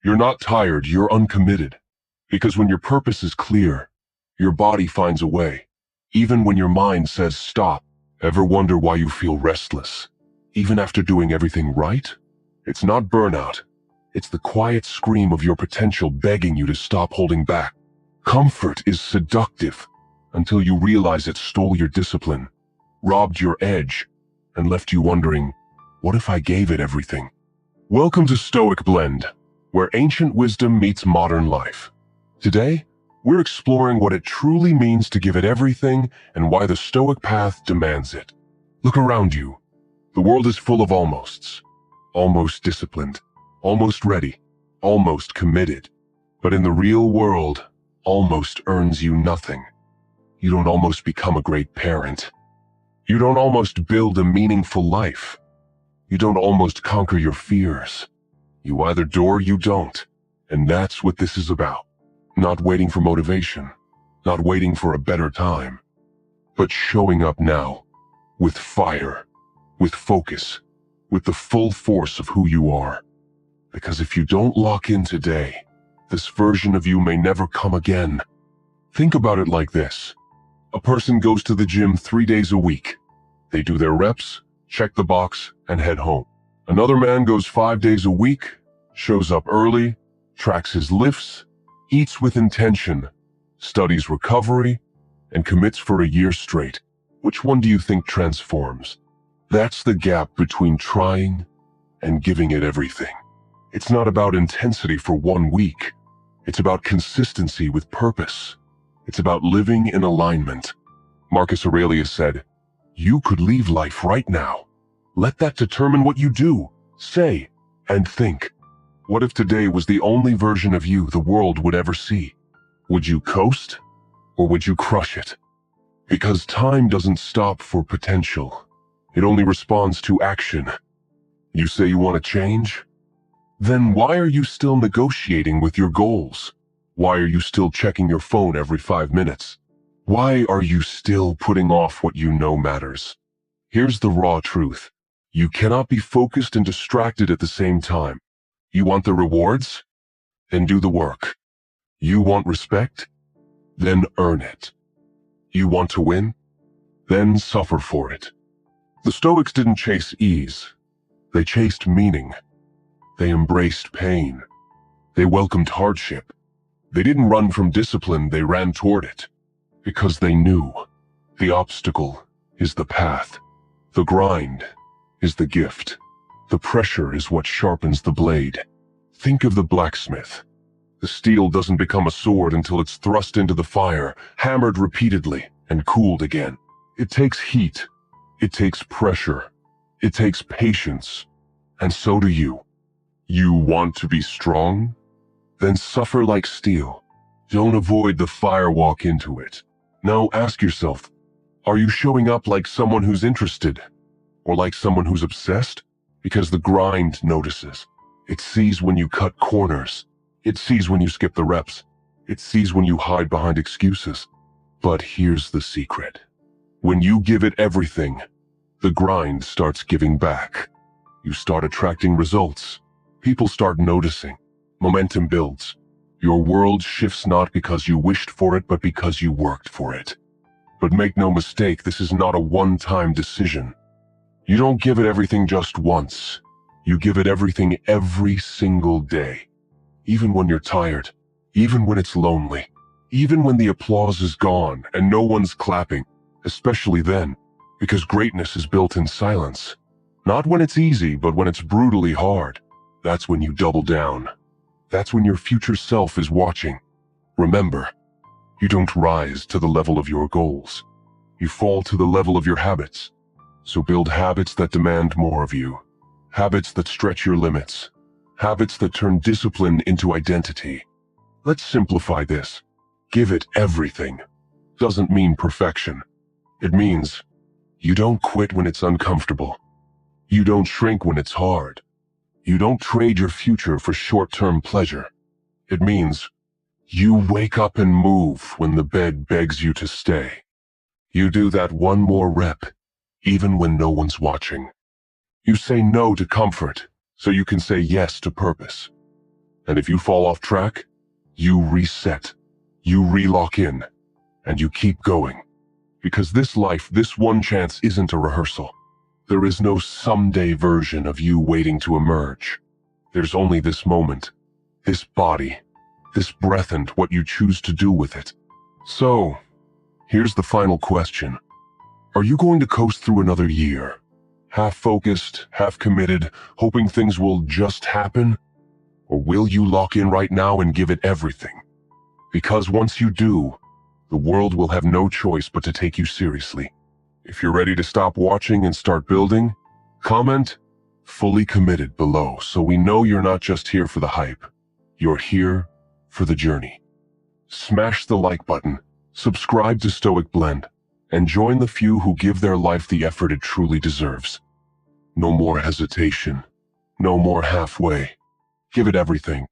You're not tired, you're uncommitted. Because when your purpose is clear, your body finds a way. Even when your mind says stop. Ever wonder why you feel restless? Even after doing everything right? It's not burnout. It's the quiet scream of your potential begging you to stop holding back. Comfort is seductive until you realize it stole your discipline, robbed your edge, and left you wondering, what if I gave it everything? Welcome to Stoic Blend, where ancient wisdom meets modern life. Today, we're exploring what it truly means to give it everything and why the Stoic path demands it. Look around you. The world is full of almosts. Almost disciplined, almost ready, almost committed. But in the real world, almost earns you nothing. You don't almost become a great parent. You don't almost build a meaningful life. You don't almost conquer your fears. You either do or you don't. And that's what this is about. Not waiting for motivation, not waiting for a better time, but showing up now, with fire, with focus, with the full force of who you are. Because if you don't lock in today, this version of you may never come again. Think about it like this. A person goes to the gym 3 days a week. They do their reps, check the box, and head home. Another man goes 5 days a week, shows up early, tracks his lifts, eats with intention, studies recovery, and commits for a year straight. Which one do you think transforms? That's the gap between trying and giving it everything. It's not about intensity for 1 week. It's about consistency with purpose. It's about living in alignment. Marcus Aurelius said, "You could leave life right now. Let that determine what you do, say, and think." What if today was the only version of you the world would ever see? Would you coast, or would you crush it? Because time doesn't stop for potential. It only responds to action. You say you want to change? Then why are you still negotiating with your goals? Why are you still checking your phone every 5 minutes? Why are you still putting off what you know matters? Here's the raw truth. You cannot be focused and distracted at the same time. You want the rewards? Then do the work. You want respect? Then earn it. You want to win? Then suffer for it. The Stoics didn't chase ease. They chased meaning. They embraced pain. They welcomed hardship. They didn't run from discipline, they ran toward it. Because they knew the obstacle is the path. The grind is the gift. The pressure is what sharpens the blade. Think of the blacksmith. The steel doesn't become a sword until it's thrust into the fire, hammered repeatedly, and cooled again. It takes heat. It takes pressure. It takes patience. And so do you. You want to be strong? Then suffer like steel. Don't avoid the fire, walk into it. Now ask yourself, are you showing up like someone who's interested? Or like someone who's obsessed? Because the grind notices. It sees when you cut corners. It sees when you skip the reps. It sees when you hide behind excuses. But here's the secret. When you give it everything, the grind starts giving back. You start attracting results. People start noticing. Momentum builds. Your world shifts not because you wished for it, but because you worked for it. But make no mistake, this is not a one-time decision. You don't give it everything just once. You give it everything every single day. Even when you're tired, even when it's lonely, even when the applause is gone and no one's clapping, especially then, because greatness is built in silence. Not when it's easy, but when it's brutally hard. That's when you double down. That's when your future self is watching. Remember, you don't rise to the level of your goals. You fall to the level of your habits. So build habits that demand more of you. Habits that stretch your limits. Habits that turn discipline into identity. Let's simplify this. Give it everything doesn't mean perfection. It means you don't quit when it's uncomfortable. You don't shrink when it's hard. You don't trade your future for short-term pleasure. It means you wake up and move when the bed begs you to stay. You do that one more rep, even when no one's watching. You say no to comfort, so you can say yes to purpose. And if you fall off track, you reset, you relock in, and you keep going. Because this life, this one chance isn't a rehearsal. There is no someday version of you waiting to emerge. There's only this moment, this body, this breath and what you choose to do with it. So, here's the final question. Are you going to coast through another year? Half focused, half committed, hoping things will just happen? Or will you lock in right now and give it everything? Because once you do, the world will have no choice but to take you seriously. If you're ready to stop watching and start building, comment "fully committed" below so we know you're not just here for the hype. You're here for the journey. Smash the like button, subscribe to Stoic Blend, and join the few who give their life the effort it truly deserves. No more hesitation. No more halfway. Give it everything.